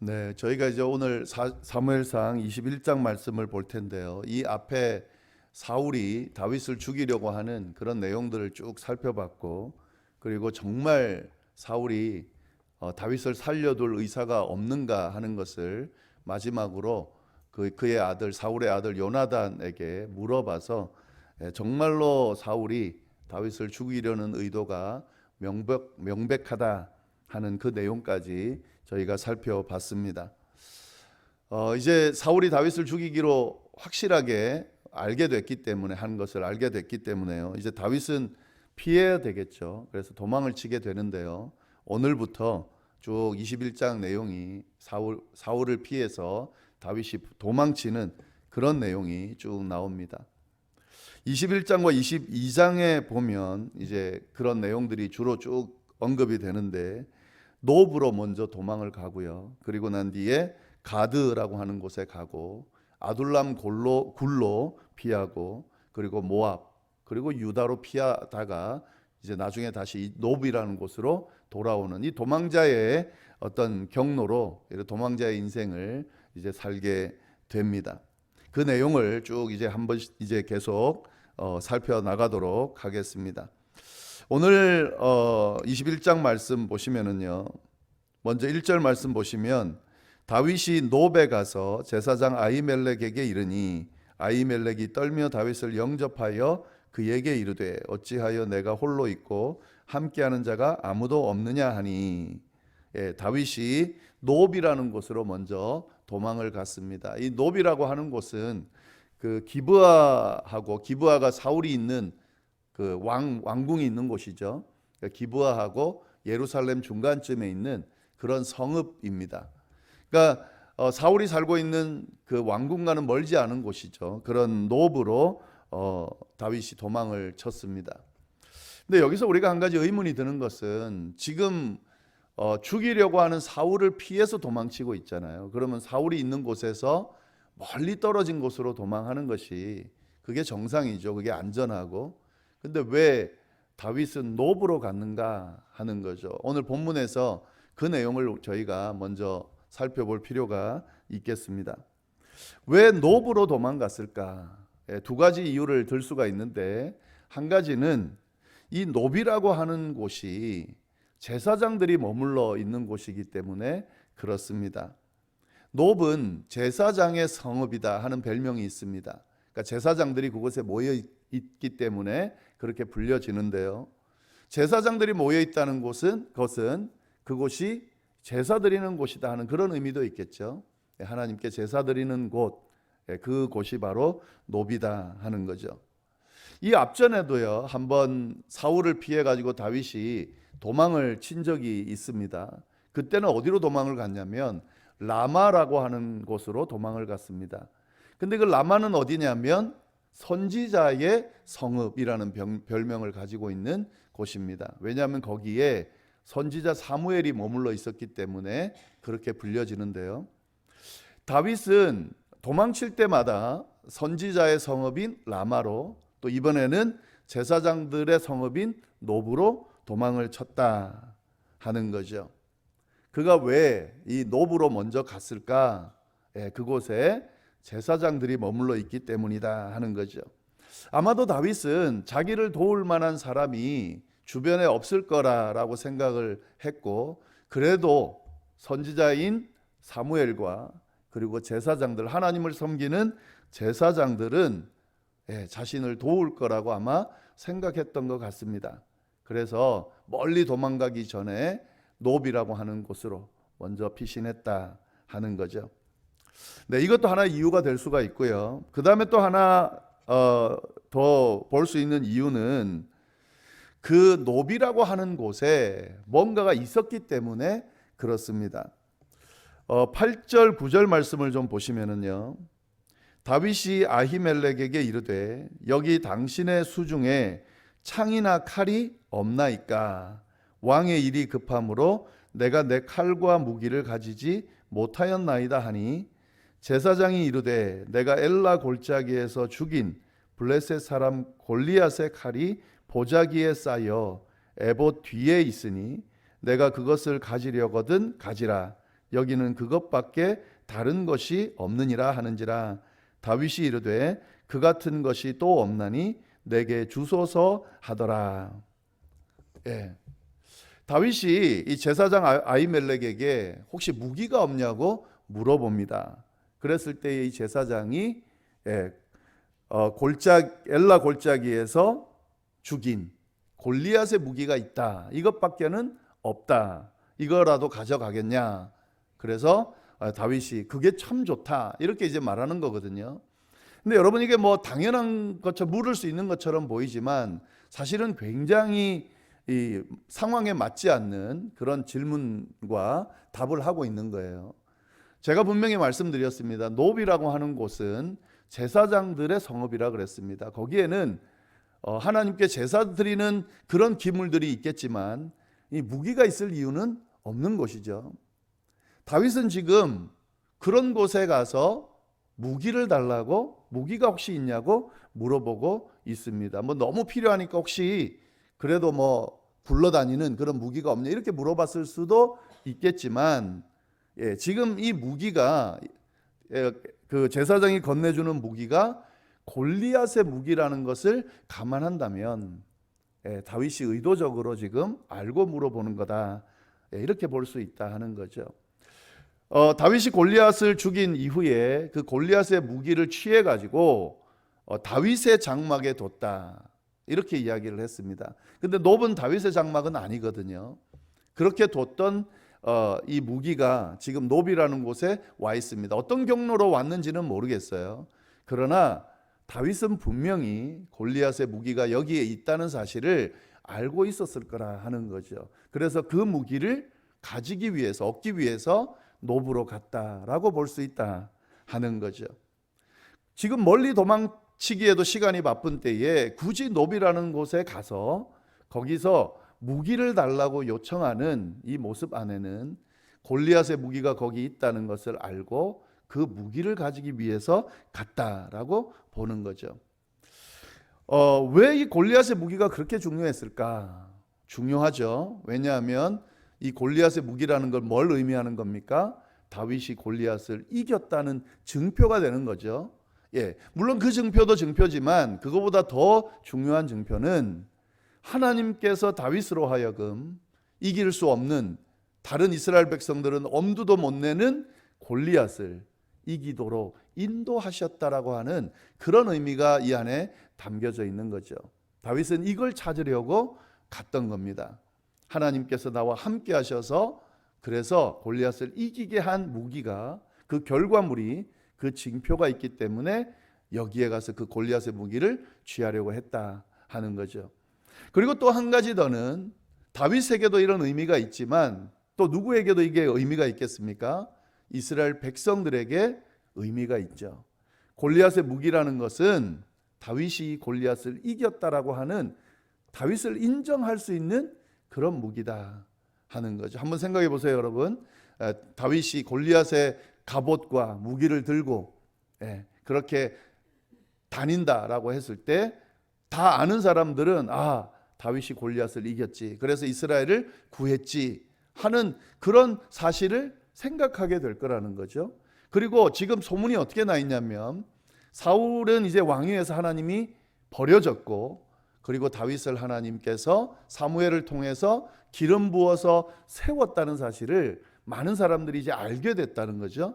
네, 저희가 이제 오늘 사무엘상 21장 말씀을 볼 텐데요. 이 앞에 사울이 다윗을 죽이려고 하는 그런 내용들을 쭉 살펴봤고, 그리고 정말 사울이 다윗을 살려둘 의사가 없는가 하는 것을 마지막으로 그의 아들 사울의 아들 요나단에게 물어봐서 정말로 사울이 다윗을 죽이려는 의도가 명백하다 하는 그 내용까지 저희가 살펴봤습니다. 이제 사울이 다윗을 죽이기로 확실하게 알게 됐기 때문에 한 것을 알게 됐기 때문에요. 이제 다윗은 피해야 되겠죠. 그래서 도망을 치게 되는데요. 오늘부터 쭉 21장 내용이 사울을 피해서 다윗이 도망치는 그런 내용이 쭉 나옵니다. 21장과 22장에 보면 이제 그런 내용들이 주로 쭉 언급이 되는데, 노브로 먼저 도망을 가고요. 그리고 난 뒤에 가드라고 하는 곳에 가고, 아둘람 굴로 피하고, 그리고 모압, 그리고 유다로 피하다가 이제 나중에 다시 노브라는 곳으로 돌아오는 이 도망자의 어떤 경로로 도망자의 인생을 이제 살게 됩니다. 그 내용을 쭉 이제 한번 이제 계속 살펴나가도록 하겠습니다. 오늘 21장 말씀 보시면은요, 먼저 1절 말씀 보시면 다윗이 노베 가서 제사장 아히멜렉에게 이르니 아히멜렉이 떨며 다윗을 영접하여 그에게 이르되 어찌하여 내가 홀로 있고 함께하는 자가 아무도 없느냐 하니, 다윗이 노비라는 곳으로 먼저 도망을 갔습니다. 이 노비라고 하는 곳은 그 기브아가 사울이 있는 그 왕궁이 있는 곳이죠. 기브아하고 예루살렘 중간쯤에 있는 그런 성읍입니다. 그러니까 사울이 살고 있는 그 왕궁과는 멀지 않은 곳이죠. 그런 노브로 다윗이 도망을 쳤습니다. 근데 여기서 우리가 한 가지 의문이 드는 것은 지금 죽이려고 하는 사울을 피해서 도망치고 있잖아요. 그러면 사울이 있는 곳에서 멀리 떨어진 곳으로 도망하는 것이 그게 정상이죠. 그게 안전하고. 근데 왜 다윗은 노브로 갔는가 하는 거죠. 오늘 본문에서 그 내용을 저희가 먼저 살펴볼 필요가 있겠습니다. 왜 노브로 도망갔을까? 두 가지 이유를 들 수가 있는데, 한 가지는 이 노비라고 하는 곳이 제사장들이 머물러 있는 곳이기 때문에 그렇습니다. 노브는 제사장의 성읍이다 하는 별명이 있습니다. 그러니까 제사장들이 그곳에 모여 있기 때문에 그렇게 불려지는데요. 제사장들이 모여 있다는 것은 그곳이 제사 드리는 곳이다 하는 그런 의미도 있겠죠. 하나님께 제사 드리는 곳, 그곳이 바로 노비다 하는 거죠. 이 앞전에도요, 한번 사울을 피해 가지고 다윗이 도망을 친 적이 있습니다. 그때는 어디로 도망을 갔냐면 라마라고 하는 곳으로 도망을 갔습니다. 근데 그 라마는 어디냐면 선지자의 성읍이라는 별명을 가지고 있는 곳입니다. 왜냐하면 거기에 선지자 사무엘이 머물러 있었기 때문에 그렇게 불려지는데요. 다윗은 도망칠 때마다 선지자의 성읍인 라마로, 또 이번에는 제사장들의 성읍인 노브로 도망을 쳤다 하는 거죠. 그가 왜 이 노브로 먼저 갔을까? 그곳에 제사장들이 머물러 있기 때문이다 하는 거죠. 아마도 다윗은 자기를 도울 만한 사람이 주변에 없을 거라고 생각을 했고, 그래도 선지자인 사무엘과 그리고 제사장들, 하나님을 섬기는 제사장들은 자신을 도울 거라고 아마 생각했던 것 같습니다. 그래서 멀리 도망가기 전에 노비라고 하는 곳으로 먼저 피신했다 하는 거죠. 네, 이것도 하나의 이유가 될 수가 있고요. 그 다음에 또 하나 더 볼 수 있는 이유는 그 노비라고 하는 곳에 뭔가가 있었기 때문에 그렇습니다. 8절 9절 말씀을 좀 보시면은요, 다윗이 아히멜렉에게 이르되 여기 당신의 수중에 창이나 칼이 없나이까? 왕의 일이 급함으로 내가 내 칼과 무기를 가지지 못하였나이다 하니, 제사장이 이르되 내가 엘라 골짜기에서 죽인 블레셋 사람 골리앗의 칼이 보자기에 쌓여 에봇 뒤에 있으니 내가 그것을 가지려거든 가지라. 여기는 그것밖에 다른 것이 없느니라 하는지라. 다윗이 이르되 그 같은 것이 또 없나니 내게 주소서 하더라. 예. 다윗이 이 제사장 아히멜렉에게 혹시 무기가 없냐고 물어봅니다. 그랬을 때 이 제사장이 엘라 골짜기에서 죽인 골리앗의 무기가 있다. 이것밖에는 없다. 이거라도 가져가겠냐. 그래서 다윗이 그게 참 좋다. 이렇게 이제 말하는 거거든요. 근데 여러분 이게 뭐 당연한 것처럼 물을 수 있는 것처럼 보이지만 사실은 굉장히 이 상황에 맞지 않는 그런 질문과 답을 하고 있는 거예요. 제가 분명히 말씀드렸습니다. 노비라고 하는 곳은 제사장들의 성읍이라 그랬습니다. 거기에는 하나님께 제사 드리는 그런 기물들이 있겠지만 이 무기가 있을 이유는 없는 곳이죠. 다윗은 지금 그런 곳에 가서 무기를 달라고, 무기가 혹시 있냐고 물어보고 있습니다. 뭐 너무 필요하니까 혹시 그래도 뭐 굴러다니는 그런 무기가 없냐 이렇게 물어봤을 수도 있겠지만, 지금 이 무기가 그 제사장이 건네주는 무기가 골리앗의 무기라는 것을 감안한다면 다윗이 의도적으로 지금 알고 물어보는 거다, 이렇게 볼 수 있다 하는 거죠. 다윗이 골리앗을 죽인 이후에 그 골리앗의 무기를 취해 가지고 다윗의 장막에 뒀다, 이렇게 이야기를 했습니다. 근데 놉은 다윗의 장막은 아니거든요. 그렇게 뒀던 이 무기가 지금 놉이라는 곳에 와 있습니다. 어떤 경로로 왔는지는 모르겠어요. 그러나 다윗은 분명히 골리앗의 무기가 여기에 있다는 사실을 알고 있었을 거라 하는 거죠. 그래서 그 무기를 가지기 위해서, 얻기 위해서 놉으로 갔다라고 볼 수 있다 하는 거죠. 지금 멀리 도망치기에도 시간이 바쁜 때에 굳이 놉이라는 곳에 가서 거기서 무기를 달라고 요청하는 이 모습 안에는 골리앗의 무기가 거기 있다는 것을 알고 그 무기를 가지기 위해서 갔다라고 보는 거죠. 왜 이 골리앗의 무기가 그렇게 중요했을까? 중요하죠. 왜냐하면 이 골리앗의 무기라는 걸 뭘 의미하는 겁니까? 다윗이 골리앗을 이겼다는 증표가 되는 거죠. 물론 그 증표도 증표지만 그거보다 더 중요한 증표는 하나님께서 다윗으로 하여금 이길 수 없는, 다른 이스라엘 백성들은 엄두도 못 내는 골리앗을 이기도록 인도하셨다라고 하는 그런 의미가 이 안에 담겨져 있는 거죠. 다윗은 이걸 찾으려고 갔던 겁니다. 하나님께서 나와 함께 하셔서 그래서 골리앗을 이기게 한 무기가, 그 결과물이, 그 징표가 있기 때문에 여기에 가서 그 골리앗의 무기를 취하려고 했다 하는 거죠. 그리고 또 한 가지 더는 다윗에게도 이런 의미가 있지만 또 누구에게도 이게 의미가 있겠습니까? 이스라엘 백성들에게 의미가 있죠. 골리앗의 무기라는 것은 다윗이 골리앗을 이겼다라고 하는, 다윗을 인정할 수 있는 그런 무기다 하는 거죠. 한번 생각해 보세요, 여러분. 다윗이 골리앗의 갑옷과 무기를 들고 그렇게 다닌다라고 했을 때 다 아는 사람들은 다윗이 골리앗을 이겼지, 그래서 이스라엘을 구했지 하는 그런 사실을 생각하게 될 거라는 거죠. 그리고 지금 소문이 어떻게 나 있냐면 사울은 이제 왕위에서 하나님이 버려졌고, 그리고 다윗을 하나님께서 사무엘을 통해서 기름 부어서 세웠다는 사실을 많은 사람들이 이제 알게 됐다는 거죠.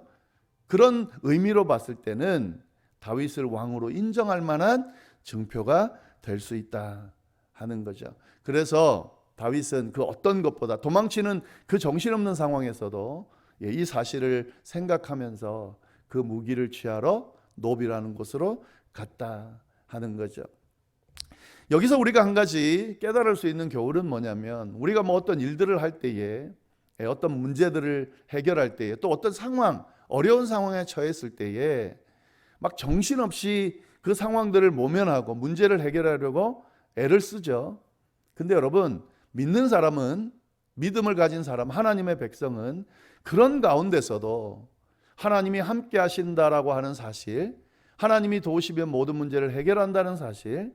그런 의미로 봤을 때는 다윗을 왕으로 인정할 만한 증표가 될 수 있다 하는 거죠. 그래서 다윗은 그 어떤 것보다 도망치는 그 정신없는 상황에서도 이 사실을 생각하면서 그 무기를 취하러 놉이라는 곳으로 갔다 하는 거죠. 여기서 우리가 한 가지 깨달을 수 있는 교훈은 뭐냐면, 우리가 뭐 어떤 일들을 할 때에, 어떤 문제들을 해결할 때에, 또 어떤 상황, 어려운 상황에 처했을 때에 막 정신없이 그 상황들을 모면하고 문제를 해결하려고 애를 쓰죠. 근데 여러분, 믿는 사람은, 믿음을 가진 사람, 하나님의 백성은 그런 가운데서도 하나님이 함께 하신다라고 하는 사실, 하나님이 도우시면 모든 문제를 해결한다는 사실,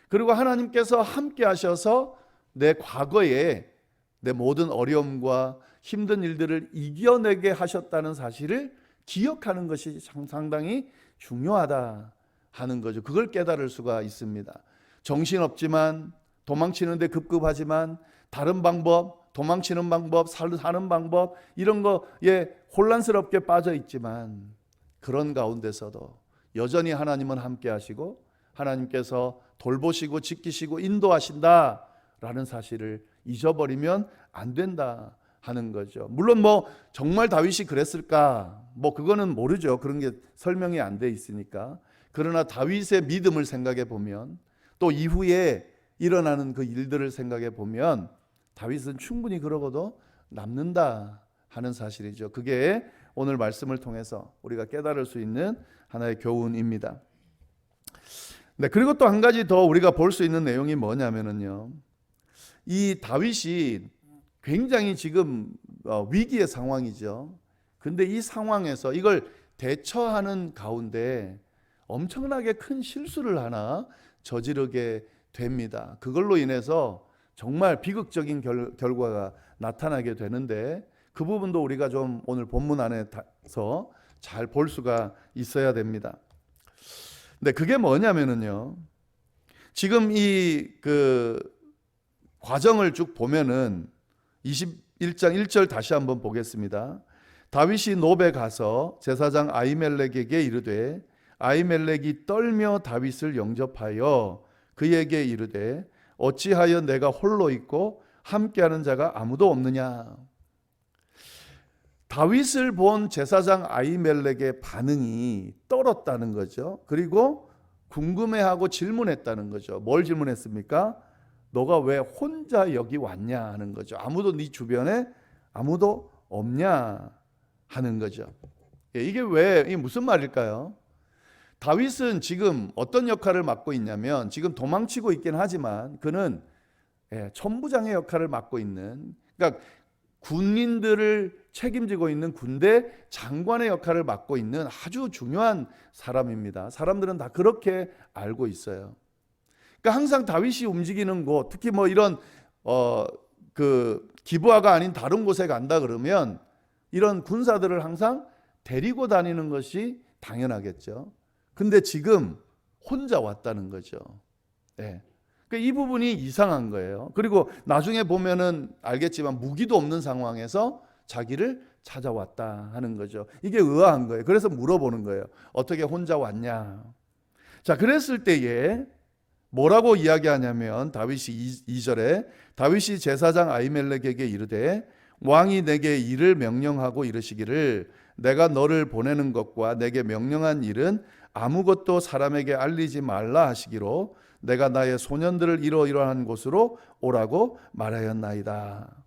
그리고 하나님께서 함께 하셔서 내 과거에 내 모든 어려움과 힘든 일들을 이겨내게 하셨다는 사실을 기억하는 것이 상당히 중요하다 하는 거죠. 그걸 깨달을 수가 있습니다. 정신없지만, 도망치는데 급급하지만, 다른 방법, 도망치는 방법, 사는 방법, 이런 거에 혼란스럽게 빠져 있지만, 그런 가운데서도 여전히 하나님은 함께 하시고 하나님께서 돌보시고 지키시고 인도하신다라는 사실을 잊어버리면 안 된다 하는 거죠. 물론 정말 다윗이 그랬을까? 그거는 모르죠. 그런 게 설명이 안 돼 있으니까. 그러나 다윗의 믿음을 생각해 보면, 또 이후에 일어나는 그 일들을 생각해 보면 다윗은 충분히 그러고도 남는다 하는 사실이죠. 그게 오늘 말씀을 통해서 우리가 깨달을 수 있는 하나의 교훈입니다. 네, 그리고 또 한 가지 더 우리가 볼 수 있는 내용이 뭐냐면은요, 이 다윗이 굉장히 지금 위기의 상황이죠. 근데 이 상황에서 이걸 대처하는 가운데 엄청나게 큰 실수를 하나 저지르게 됩니다. 그걸로 인해서 정말 비극적인 결과가 나타나게 되는데, 그 부분도 우리가 좀 오늘 본문 안에서 잘 볼 수가 있어야 됩니다. 네, 그게 뭐냐면은요, 지금 이 과정을 쭉 보면은 21장 1절 다시 한번 보겠습니다. 다윗이 노베 가서 제사장 아히멜렉에게 이르되 아히멜렉이 떨며 다윗을 영접하여 그에게 이르되 어찌하여 내가 홀로 있고 함께하는 자가 아무도 없느냐. 다윗을 본 제사장 아히멜렉의 반응이 떨었다는 거죠. 그리고 궁금해하고 질문했다는 거죠. 뭘 질문했습니까? 너가 왜 혼자 여기 왔냐 하는 거죠. 아무도 네 주변에 아무도 없냐 하는 거죠. 이게 무슨 말일까요? 다윗은 지금 어떤 역할을 맡고 있냐면, 지금 도망치고 있긴 하지만 그는 천부장의 역할을 맡고 있는, 그러니까 군인들을 책임지고 있는 군대 장관의 역할을 맡고 있는 아주 중요한 사람입니다. 사람들은 다 그렇게 알고 있어요. 그러니까 항상 다윗이 움직이는 곳, 특히 이런 기브아가 아닌 다른 곳에 간다 그러면 이런 군사들을 항상 데리고 다니는 것이 당연하겠죠. 근데 지금 혼자 왔다는 거죠. 네. 그러니까 이 부분이 이상한 거예요. 그리고 나중에 보면은 알겠지만 무기도 없는 상황에서 자기를 찾아왔다 하는 거죠. 이게 의아한 거예요. 그래서 물어보는 거예요. 어떻게 혼자 왔냐? 자, 그랬을 때에 뭐라고 이야기하냐면, 다윗이 2절에 다윗이 제사장 아히멜렉에게 이르되 왕이 내게 일을 명령하고 이르시기를 내가 너를 보내는 것과 내게 명령한 일은 아무것도 사람에게 알리지 말라 하시기로 내가 나의 소년들을 이러이러한 곳으로 오라고 말하였나이다.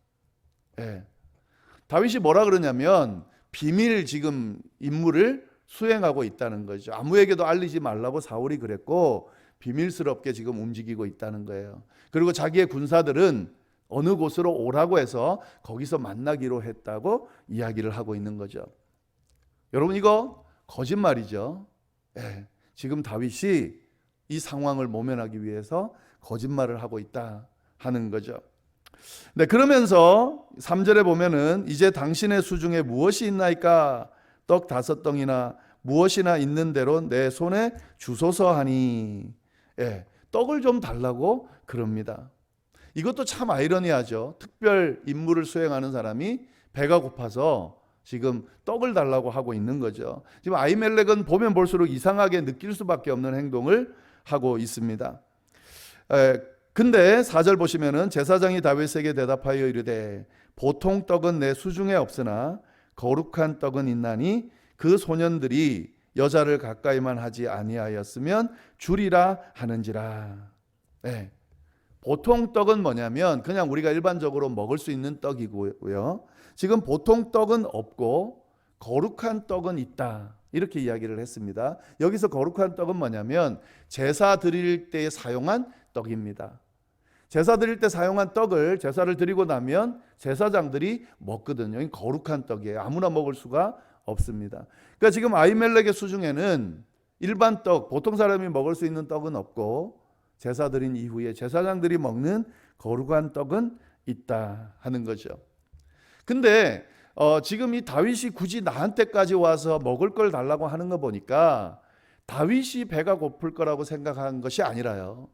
예. 다윗이 뭐라 그러냐면 비밀 지금 임무를 수행하고 있다는 거죠. 아무에게도 알리지 말라고 사울이 그랬고 비밀스럽게 지금 움직이고 있다는 거예요. 그리고 자기의 군사들은 어느 곳으로 오라고 해서 거기서 만나기로 했다고 이야기를 하고 있는 거죠. 여러분, 이거 거짓말이죠. 예, 지금 다윗이 이 상황을 모면하기 위해서 거짓말을 하고 있다 하는 거죠. 네, 그러면서 3절에 보면은 이제 당신의 수중에 무엇이 있나이까? 떡 5덩이나 무엇이나 있는 대로 내 손에 주소서 하니. 예, 떡을 좀 달라고 그럽니다. 이것도 참 아이러니하죠. 특별 임무를 수행하는 사람이 배가 고파서 지금 떡을 달라고 하고 있는 거죠. 지금 아히멜렉은 보면 볼수록 이상하게 느낄 수밖에 없는 행동을 하고 있습니다. 근데 4절 보시면은 제사장이 다윗에게 대답하여 이르되 보통 떡은 내 수중에 없으나 거룩한 떡은 있나니 그 소년들이 여자를 가까이만 하지 아니하였으면 주리라 하는지라. 네. 보통 떡은 뭐냐면 그냥 우리가 일반적으로 먹을 수 있는 떡이고요. 지금 보통 떡은 없고 거룩한 떡은 있다, 이렇게 이야기를 했습니다. 여기서 거룩한 떡은 뭐냐면 제사 드릴 때 사용한 떡입니다. 제사 드릴 때 사용한 떡을 제사를 드리고 나면 제사장들이 먹거든요. 거룩한 떡이에요. 아무나 먹을 수가 없습니다. 그러니까 지금 아히멜렉의 수중에는 일반 떡, 보통 사람이 먹을 수 있는 떡은 없고 제사 드린 이후에 제사장들이 먹는 거룩한 떡은 있다 하는 거죠. 근데 지금 이 다윗이 굳이 나한테까지 와서 먹을 걸 달라고 하는 거 보니까 다윗이 배가 고플 거라고 생각한 것이 아니라요.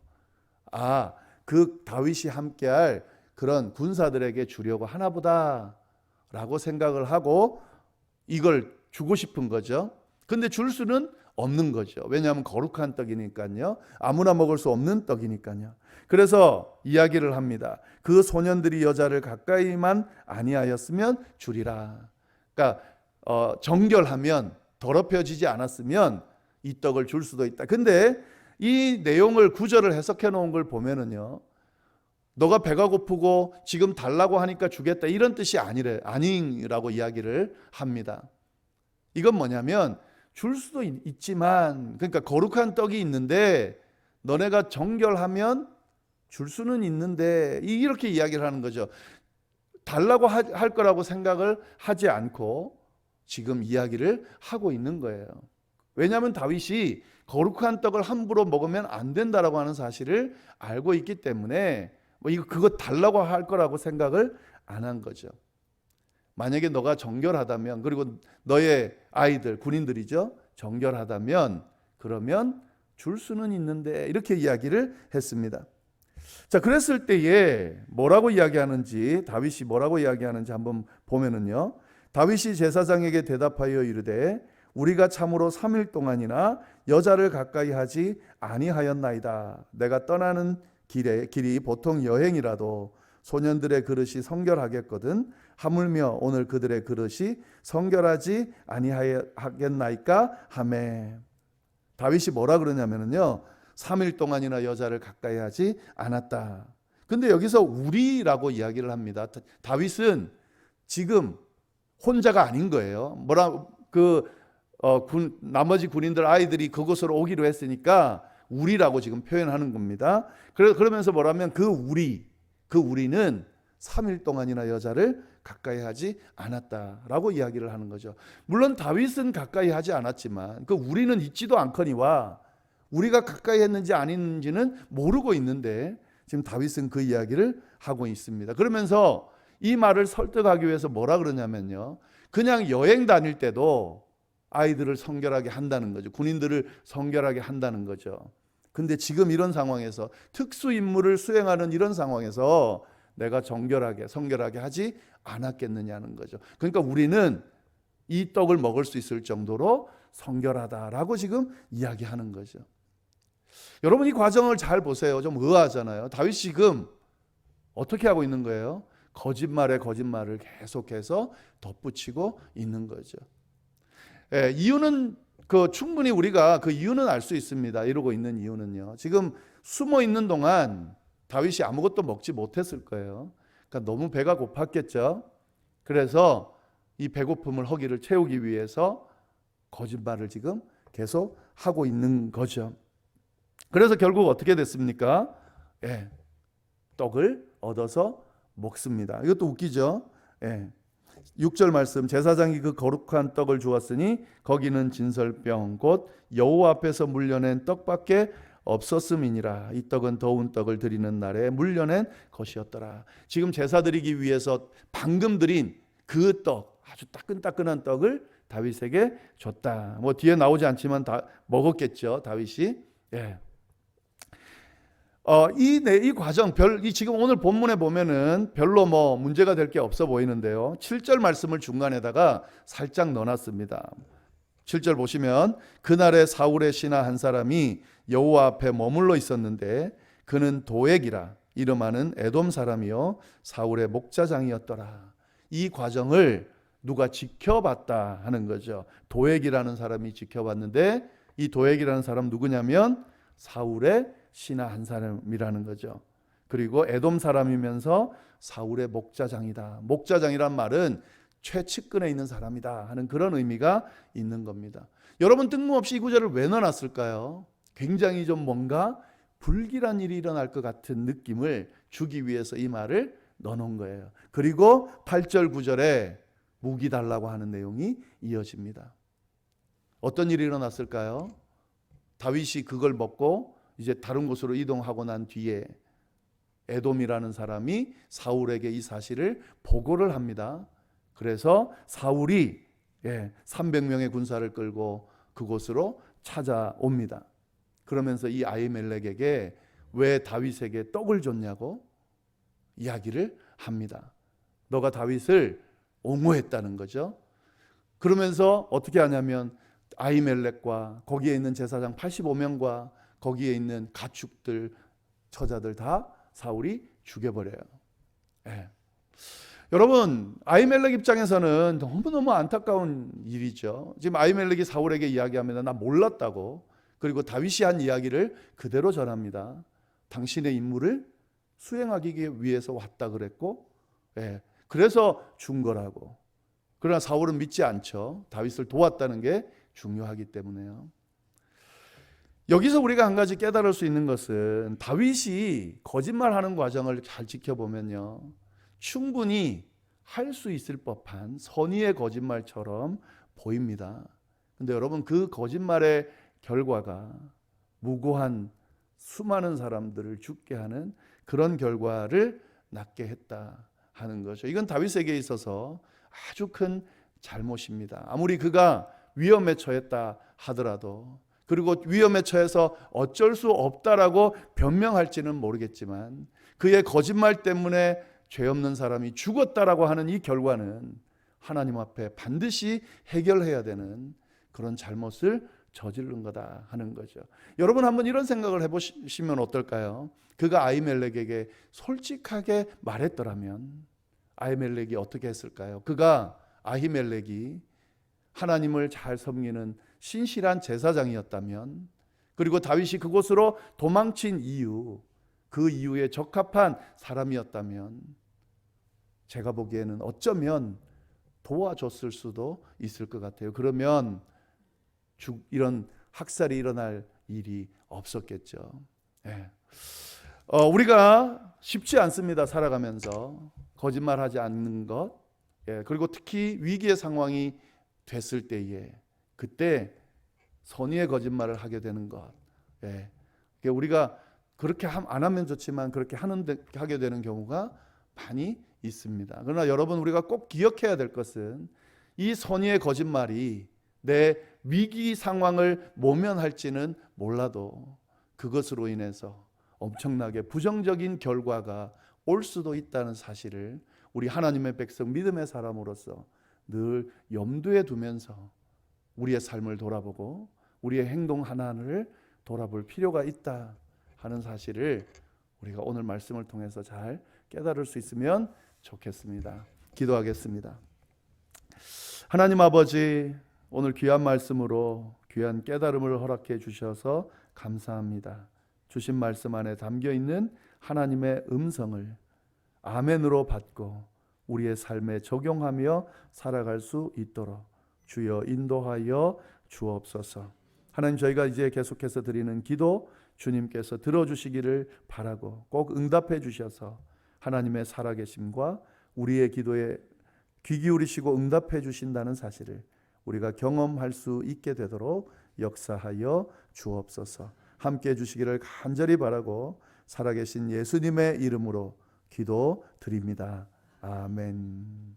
그 다윗이 함께할 그런 군사들에게 주려고 하나보다 라고 생각을 하고 이걸 주고 싶은 거죠. 근데 줄 수는 없는 거죠. 왜냐하면 거룩한 떡이니까요. 아무나 먹을 수 없는 떡이니까요. 그래서 이야기를 합니다. 그 소년들이 여자를 가까이만 아니하였으면 주리라. 그러니까 정결하면, 더럽혀지지 않았으면 이 떡을 줄 수도 있다. 근데 이 내용을 구절을 해석해 놓은 걸 보면은요, 너가 배가 고프고 지금 달라고 하니까 주겠다 이런 뜻이 아니라고 이야기를 합니다. 이건 뭐냐면 줄 수도 있지만, 그러니까 거룩한 떡이 있는데 너네가 정결하면 줄 수는 있는데, 이렇게 이야기를 하는 거죠. 달라고 할 거라고 생각을 하지 않고 지금 이야기를 하고 있는 거예요. 왜냐하면 다윗이 거룩한 떡을 함부로 먹으면 안 된다라고 하는 사실을 알고 있기 때문에 그거 달라고 할 거라고 생각을 안 한 거죠. 만약에 너가 정결하다면, 그리고 너의 아이들, 군인들이죠, 정결하다면 그러면 줄 수는 있는데, 이렇게 이야기를 했습니다. 자, 그랬을 때에 뭐라고 이야기하는지, 다윗이 뭐라고 이야기하는지 한번 보면은요, 다윗이 제사장에게 대답하여 이르되 우리가 참으로 3일 동안이나 여자를 가까이 하지 아니하였나이다. 내가 떠나는 길이 보통 여행이라도 소년들의 그릇이 성결하겠거든. 하물며 오늘 그들의 그릇이 성결하지 아니하겠나이까 하매. 다윗이 뭐라 그러냐면요, 3일 동안이나 여자를 가까이 하지 않았다. 근데 여기서 우리라고 이야기를 합니다. 다윗은 지금 혼자가 아닌 거예요. 나머지 군인들 아이들이 그곳으로 오기로 했으니까 우리라고 지금 표현하는 겁니다. 그러면서 뭐라면 그 우리는 3일 동안이나 여자를 가까이 하지 않았다라고 이야기를 하는 거죠. 물론 다윗은 가까이 하지 않았지만 그 우리는 있지도 않거니와 우리가 가까이 했는지 아닌지는 모르고 있는데 지금 다윗은 그 이야기를 하고 있습니다. 그러면서 이 말을 설득하기 위해서 뭐라 그러냐면요, 그냥 여행 다닐 때도 아이들을 성결하게 한다는 거죠. 군인들을 성결하게 한다는 거죠. 근데 지금 이런 상황에서, 특수 임무를 수행하는 이런 상황에서 내가 성결하게 하지 않았겠느냐는 거죠. 그러니까 우리는 이 떡을 먹을 수 있을 정도로 성결하다라고 지금 이야기하는 거죠. 여러분, 이 과정을 잘 보세요. 좀 의아하잖아요. 다윗이 지금 어떻게 하고 있는 거예요? 거짓말에 거짓말을 계속해서 덧붙이고 있는 거죠. 이유는 충분히 우리가 그 이유는 알 수 있습니다. 이러고 있는 이유는요, 지금 숨어 있는 동안 다윗이 아무것도 먹지 못했을 거예요. 그러니까 너무 배가 고팠겠죠. 그래서 이 배고픔을, 허기를 채우기 위해서 거짓말을 지금 계속 하고 있는 거죠. 그래서 결국 어떻게 됐습니까? 떡을 얻어서 먹습니다. 이것도 웃기죠. 6절 말씀, 제사장이 그 거룩한 떡을 주었으니 거기는 진설병 곧 여호와 앞에서 물려낸 떡밖에 없었음이니라. 이 떡은 더운 떡을 드리는 날에 물려낸 것이었더라. 지금 제사 드리기 위해서 방금 드린 그 떡, 아주 따끈따끈한 떡을 다윗에게 줬다. 뒤에 나오지 않지만 다 먹었겠죠, 다윗이. 이 과정, 지금 오늘 본문에 보면은 별로 문제가 될 게 없어 보이는데요, 7절 말씀을 중간에다가 살짝 넣어놨습니다. 7절 보시면, 그날에 사울의 신하 한 사람이 여호와 앞에 머물러 있었는데 그는 도액이라 이름하는 에돔 사람이요 사울의 목자장이었더라. 이 과정을 누가 지켜봤다 하는 거죠. 도액이라는 사람이 지켜봤는데, 이 도액이라는 사람 누구냐면 사울의 신하 한 사람이라는 거죠. 그리고 에돔 사람이면서 사울의 목자장이다. 목자장이란 말은 최측근에 있는 사람이다 하는 그런 의미가 있는 겁니다. 여러분, 뜬금없이 이 구절을 왜 넣어놨을까요? 굉장히 좀 뭔가 불길한 일이 일어날 것 같은 느낌을 주기 위해서 이 말을 넣어놓은 거예요. 그리고 8절 9절에 무기 달라고 하는 내용이 이어집니다. 어떤 일이 일어났을까요? 다윗이 그걸 먹고 이제 다른 곳으로 이동하고 난 뒤에 에돔이라는 사람이 사울에게 이 사실을 보고를 합니다. 그래서 사울이 300명의 군사를 끌고 그곳으로 찾아옵니다. 그러면서 이 아히멜렉에게 왜 다윗에게 떡을 줬냐고 이야기를 합니다. 너가 다윗을 옹호했다는 거죠. 그러면서 어떻게 하냐면 아히멜렉과 거기에 있는 제사장 85명과 거기에 있는 가축들, 처자들 다 사울이 죽여버려요. 예. 여러분, 아히멜렉 입장에서는 너무너무 안타까운 일이죠. 지금 아히멜렉이 사울에게 이야기합니다. 나 몰랐다고. 그리고 다윗이 한 이야기를 그대로 전합니다. 당신의 임무를 수행하기 위해서 왔다 그랬고, 그래서 준 거라고. 그러나 사울은 믿지 않죠. 다윗을 도왔다는 게 중요하기 때문에요. 여기서 우리가 한 가지 깨달을 수 있는 것은 다윗이 거짓말하는 과정을 잘 지켜보면요, 충분히 할 수 있을 법한 선의의 거짓말처럼 보입니다. 근데 여러분, 그 거짓말의 결과가 무고한 수많은 사람들을 죽게 하는 그런 결과를 낳게 했다 하는 거죠. 이건 다윗에게 있어서 아주 큰 잘못입니다. 아무리 그가 위험에 처했다 하더라도, 그리고 위험에 처해서 어쩔 수 없다라고 변명할지는 모르겠지만, 그의 거짓말 때문에 죄 없는 사람이 죽었다라고 하는 이 결과는 하나님 앞에 반드시 해결해야 되는 그런 잘못을 저지른 거다 하는 거죠. 여러분, 한번 이런 생각을 해보시면 어떨까요? 그가 아히멜렉에게 솔직하게 말했더라면 아히멜렉이 어떻게 했을까요? 그가 아히멜렉이 하나님을 잘 섬기는 신실한 제사장이었다면, 그리고 다윗이 그곳으로 도망친 이유, 그 이유에 적합한 사람이었다면, 제가 보기에는 어쩌면 도와줬을 수도 있을 것 같아요. 그러면 이런 학살이 일어날 일이 없었겠죠. 우리가 쉽지 않습니다. 살아가면서 거짓말하지 않는 것, 그리고 특히 위기의 상황이 됐을 때에 그때 선의의 거짓말을 하게 되는 것, 우리가 그렇게 안 하면 좋지만 그렇게 하게 되는 경우가 많이 있습니다. 그러나 여러분, 우리가 꼭 기억해야 될 것은 이 선의의 거짓말이 내 위기 상황을 모면할지는 몰라도 그것으로 인해서 엄청나게 부정적인 결과가 올 수도 있다는 사실을 우리 하나님의 백성, 믿음의 사람으로서 늘 염두에 두면서 우리의 삶을 돌아보고 우리의 행동 하나하나를 돌아볼 필요가 있다 하는 사실을 우리가 오늘 말씀을 통해서 잘 깨달을 수 있으면 좋겠습니다. 기도하겠습니다. 하나님 아버지, 오늘 귀한 말씀으로 귀한 깨달음을 허락해 주셔서 감사합니다. 주신 말씀 안에 담겨 있는 하나님의 음성을 아멘으로 받고 우리의 삶에 적용하며 살아갈 수 있도록 주여 인도하여 주옵소서. 하나님, 저희가 이제 계속해서 드리는 기도 주님께서 들어주시기를 바라고 꼭 응답해 주셔서 하나님의 살아계심과 우리의 기도에 귀 기울이시고 응답해 주신다는 사실을 우리가 경험할 수 있게 되도록 역사하여 주옵소서. 함께 해주시기를 간절히 바라고 살아계신 예수님의 이름으로 기도드립니다. 아멘.